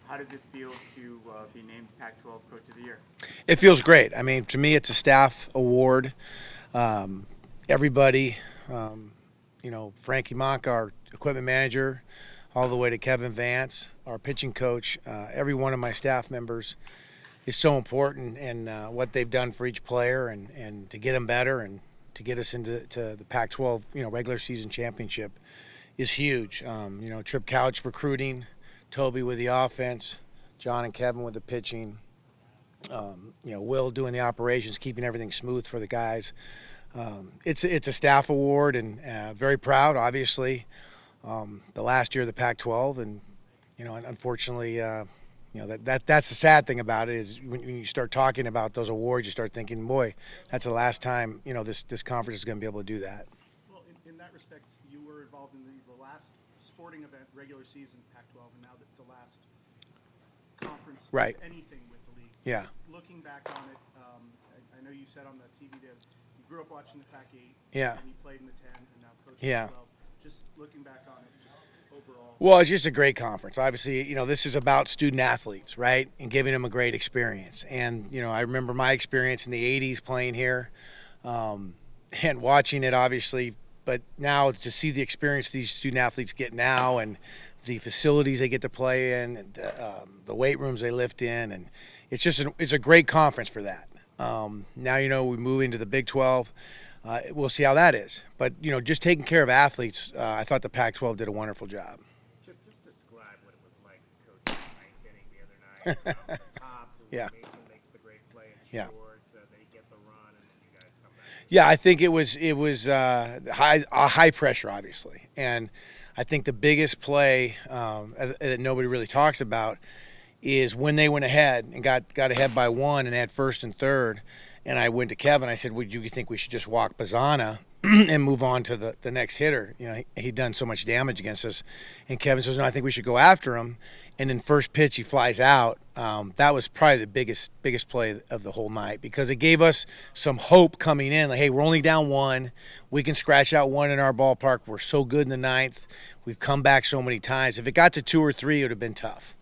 How does it feel to be named Pac-12 Coach of the Year? It feels great. I mean, to me, it's a staff award. Everybody, Frankie Monk, our equipment manager, all the way to Kevin Vance, our pitching coach, every one of my staff members is so important in what they've done for each player and to get them better and to get us into the Pac-12, regular season championship is huge. Trip Couch recruiting, Toby with the offense, John and Kevin with the pitching, Will doing the operations, keeping everything smooth for the guys. It's a staff award and very proud, obviously. The last year of the Pac-12, and unfortunately, that's the sad thing about it is when you start talking about those awards, you start thinking, boy, that's the last time this conference is going to be able to do that. Well, in that respect, you were involved in the last sporting event, regular season Pac-12, and now the last conference, right? Anything with the league. Yeah. Looking back on it, I know you said on the TV that you grew up watching the Pac-8. Yeah. And you played in the 10, and now coached yeah. the 12. Just looking back on it, just overall. Well, it's just a great conference. Obviously, this is about student athletes, right, and giving them a great experience. And I remember my experience in the '80s playing here, and watching it, obviously. But now to see the experience these student athletes get now, and the facilities they get to play in, and the weight rooms they lift in, and it's just it's a great conference for that. Now we move into the Big 12. We'll see how that is. But just taking care of athletes, I thought the Pac-12 did a wonderful job. Chip, just describe what it was like to coach the ninth inning the other night. From the top to Yeah. Mason makes the great play in Yeah. short, they get the run, and then you guys come back. Yeah, I think it was high pressure, obviously, and I think the biggest play that nobody really talks about is when they went ahead and got ahead by one and had first and third, and I went to Kevin. I said, "Would you think we should just walk Bazana and move on to the next hitter?" He'd done so much damage against us, and Kevin says, "No, I think we should go after him." And then first pitch, he flies out. That was probably the biggest play of the whole night because it gave us some hope coming in. Like, hey, we're only down one. We can scratch out one in our ballpark. We're so good in the ninth. We've come back so many times. If it got to 2 or 3, it would have been tough.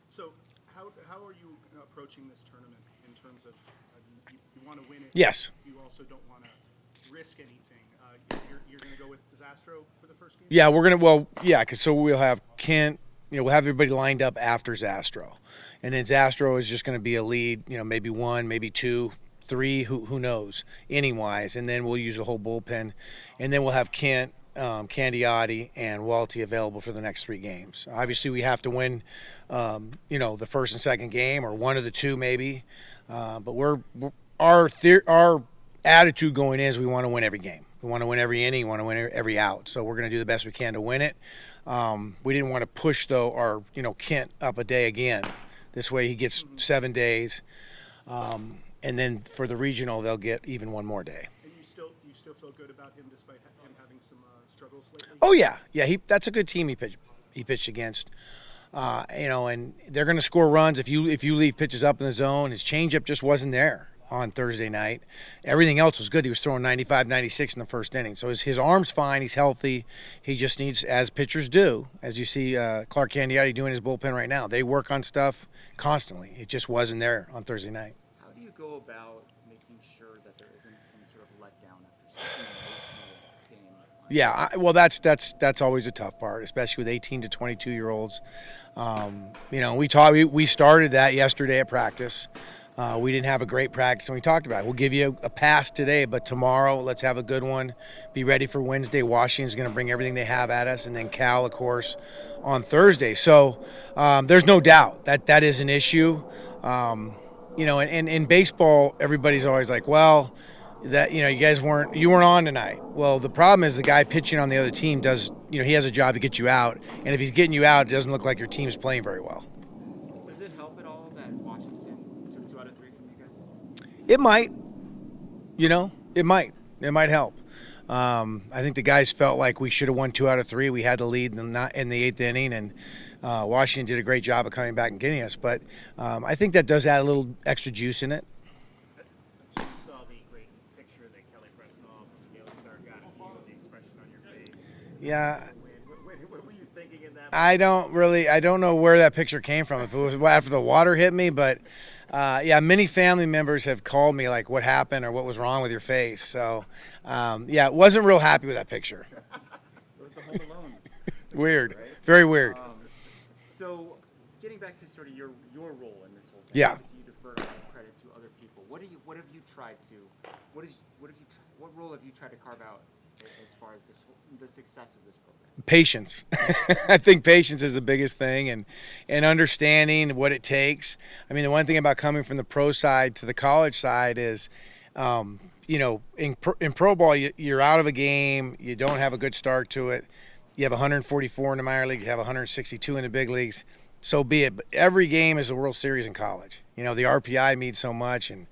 So how are you approaching this tournament in terms of you want to win it? Yes. You also don't want to risk anything. You're going to go with Zastro for the first game? Yeah, we're going to – well, yeah, because so we'll have Kent – we'll have everybody lined up after Zastro. And then Zastro is just going to be a lead, maybe 1, maybe 2, 3, who knows, inning-wise. And then we'll use the whole bullpen. And then we'll have Kent, Candiotti, and Walty available for the next 3 games. Obviously, we have to win, the first and second game or one of the 2 maybe. But our attitude going in is we want to win every game. We want to win every inning. We want to win every out. So we're going to do the best we can to win it. We didn't want to push, though, our Kent up a day again. This way he gets 7 days. And then for the regional, they'll get even 1 more day. And you still feel good about him despite him having some struggles lately? Oh, yeah. Yeah, that's a good team he pitched against. And they're going to score runs if you leave pitches up in the zone. His changeup just wasn't there on Thursday night. Everything else was good. He was throwing 95, 96 in the first inning. So his arm's fine. He's healthy. He just needs, as pitchers do, as you see Clark Candiotti doing his bullpen right now. They work on stuff constantly. It just wasn't there on Thursday night. How do you go about making sure that there isn't any sort of letdown after such an emotional game? Yeah, well, that's always a tough part, especially with 18 to 22-year-olds. We started that yesterday at practice. We didn't have a great practice, and we talked about it. We'll give you a pass today, but tomorrow, let's have a good one. Be ready for Wednesday. Washington's going to bring everything they have at us, and then Cal, of course, on Thursday. So there's no doubt that is an issue. And in baseball, everybody's always like, well, that you weren't on tonight. Well, the problem is the guy pitching on the other team does, he has a job to get you out, and if he's getting you out, it doesn't look like your team's playing very well. Does it help at all that Washington took 2 out of 3 from you guys? It might. It might. It might help. I think the guys felt like we should have won 2 out of 3. We had the lead in the 8th inning, and Washington did a great job of coming back and getting us. But I think that does add a little extra juice in it. You saw the great picture that Kelly Presnell from the Daily Star got of you, the expression on your face. Yeah. What were you thinking in that? I don't know where that picture came from. If it was after the water hit me, but yeah, many family members have called me like, what happened or what was wrong with your face. So yeah, wasn't real happy with that picture. It was the Home Alone. Weird, Right? very weird. So, getting back to sort of your role in this whole thing. Yeah. Obviously, you defer a lot of credit to other people. What have you tried to? What role have you tried to carve out as far as the success of this program? Patience. I think patience is the biggest thing, and understanding what it takes. I mean, the one thing about coming from the pro side to the college side is, you know, in pro ball, you're out of a game, you don't have a good start to it. You have 144 in the minor leagues, you have 162 in the big leagues. So be it. But every game is a World Series in college. You know, the RPI means so much, and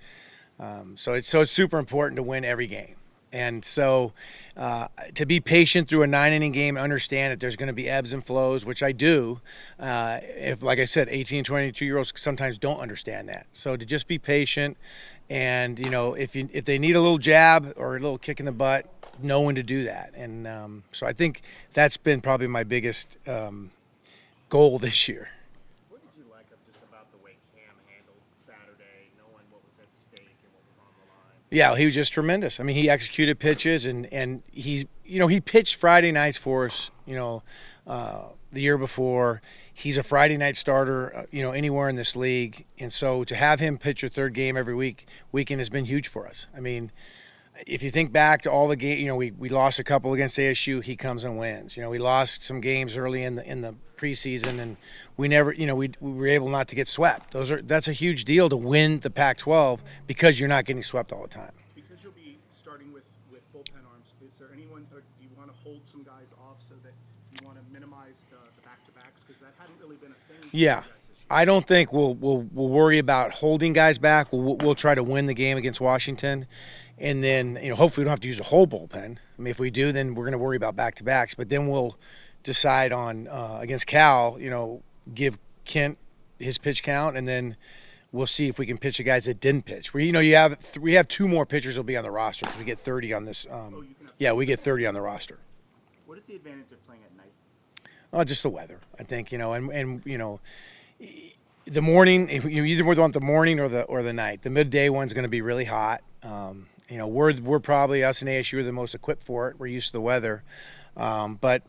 so it's super important to win every game. And so to be patient through a 9-inning game, understand that there's going to be ebbs and flows, which I do. If, like I said, 18, 22-year-olds sometimes don't understand that. So to just be patient, and, you know, if they need a little jab or a little kick in the butt, know when to do that. And so I think that's been probably my biggest goal this year. What did you like just about the way Cam handled Saturday, knowing what was at stake and what was on the line? Yeah, he was just tremendous. I mean, he executed pitches, and he pitched Friday nights for us, you know, the year before. He's a Friday night starter, you know, anywhere in this league. And so to have him pitch your third game every weekend has been huge for us. I mean, if you think back to all the games, you know, we lost a couple against ASU, he comes and wins. You know, we lost some games early in the preseason, and we never, you know, we were able not to get swept. That's a huge deal to win the Pac-12 because you're not getting swept all the time. Because you'll be starting with bullpen arms, is there anyone, or do you want to hold some guys off so that you want to minimize the back-to-backs? Because that hadn't really been a thing for you Yeah. guys this year. I don't think we'll worry about holding guys back. We'll try to win the game against Washington, and then, you know, hopefully we don't have to use the whole bullpen. I mean, if we do, then we're going to worry about back-to-backs. But then we'll decide on against Cal, you know, give Kent his pitch count, and then we'll see if we can pitch the guys that didn't pitch. We have 2 more pitchers that'll be on the roster because we get 30 on this. Yeah, we get 30 on the roster. What is the advantage of playing at night? Oh, just the weather, I think, you know, and you know, the morning, you either want the morning or the night. The midday one's going to be really hot. You know, we're probably, us and ASU are the most equipped for it. We're used to the weather, but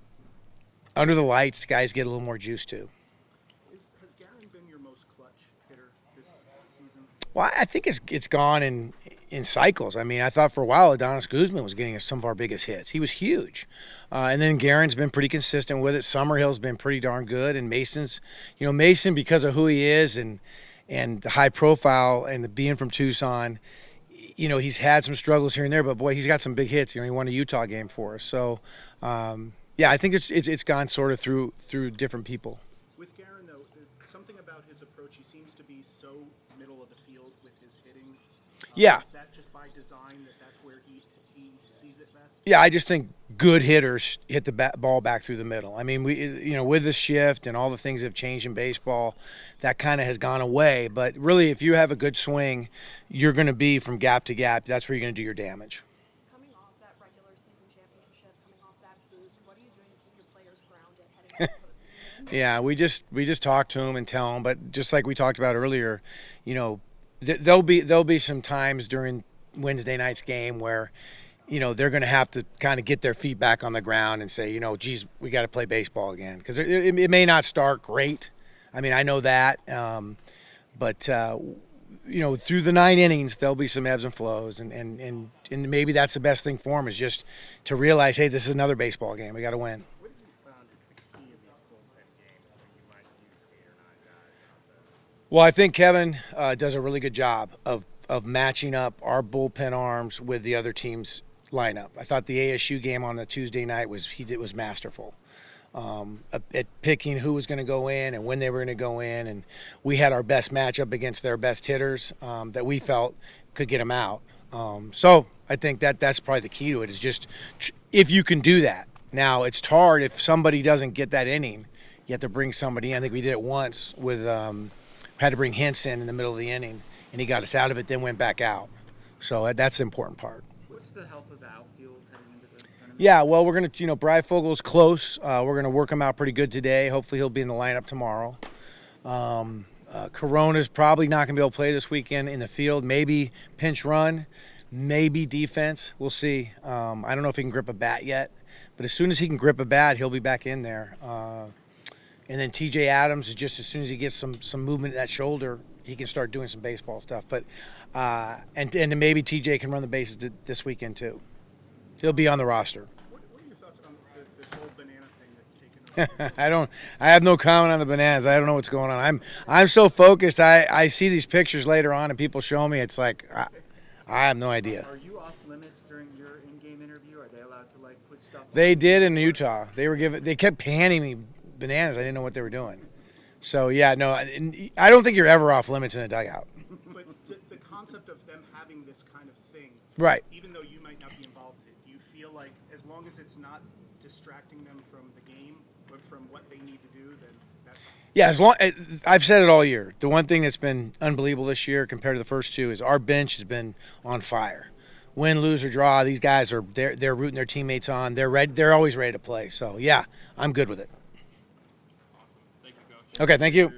under the lights, guys get a little more juice too. Has Garen been your most clutch hitter this season? Well, I think it's gone in cycles. I mean, I thought for a while Adonis Guzman was getting some of our biggest hits. He was huge. And then Garen's been pretty consistent with it. Summerhill's been pretty darn good. And Mason's, you know, Mason, because of who he is and the high profile and the being from Tucson, you know, he's had some struggles here and there, but boy, he's got some big hits. You know, he won a Utah game for us. So, yeah, I think it's gone sort of through different people. With Garen, though, something about his approach, he seems to be so middle of the field with his hitting. Yeah. Is that just by design that's where he sees it best? Yeah, I just think good hitters hit the ball back through the middle. I mean, you know, with the shift and all the things that have changed in baseball, that kind of has gone away. But really, if you have a good swing, you're going to be from gap to gap. That's where you're going to do your damage. Coming off that regular season championship, coming off that boost, what are you doing to keep your players grounded heading into the postseason? Yeah, we just talk to them and tell them. But just like we talked about earlier, you know, there'll be some times during Wednesday night's game where, you know, they're going to have to kind of get their feet back on the ground and say, you know, geez, we got to play baseball again. Because it may not start great. I mean, I know that. But, you know, through the 9 innings, there'll be some ebbs and flows. And maybe that's the best thing for them, is just to realize, hey, this is another baseball game. We got to win. What have you found is the key in these bullpen games when you might use 8 or 9 guys out there? Well, I think Kevin does a really good job of matching up our bullpen arms with the other team's lineup. I thought the ASU game on the Tuesday night was masterful at picking who was going to go in and when they were going to go in, and we had our best matchup against their best hitters that we felt could get them out. So I think that's probably the key to it, is just if you can do that. Now, it's hard if somebody doesn't get that inning. You have to bring somebody in. I think we did it once with had to bring Hintz in the middle of the inning, and he got us out of it, then went back out. So that's the important part. What's the health of the outfield heading into the tournament? Yeah, well, we're going to, Breifogel's close. We're going to work him out pretty good today. Hopefully he'll be in the lineup tomorrow. Corona's probably not going to be able to play this weekend in the field. Maybe pinch run, maybe defense. We'll see. I don't know if he can grip a bat yet, but as soon as he can grip a bat, he'll be back in there. And then TJ Adams is just as soon as he gets some movement in that shoulder, he can start doing some baseball stuff. But and then maybe TJ can run the bases this weekend too. He'll be on the roster. What are your thoughts on this whole banana thing that's taken over? I have no comment on the bananas. I don't know what's going on. I'm so focused. I see these pictures later on and people show me. It's like I have no idea. Are you off limits during your in-game interview? Are they allowed to put stuff? They did in Utah. They kept handing me bananas. I didn't know what they were doing. So yeah, no, I don't think you're ever off limits in a dugout. But the concept of them having this kind of thing, Right. even though you might not be involved in it, do you feel like as long as it's not distracting them from the game, but from what they need to do, then that's... Yeah, I've said it all year. The one thing that's been unbelievable this year compared to the first two is our bench has been on fire. Win, lose, or draw, these guys they're rooting their teammates on. They're ready. They're always ready to play. So yeah, I'm good with it. Awesome. Thank you, Coach. Okay, thank you.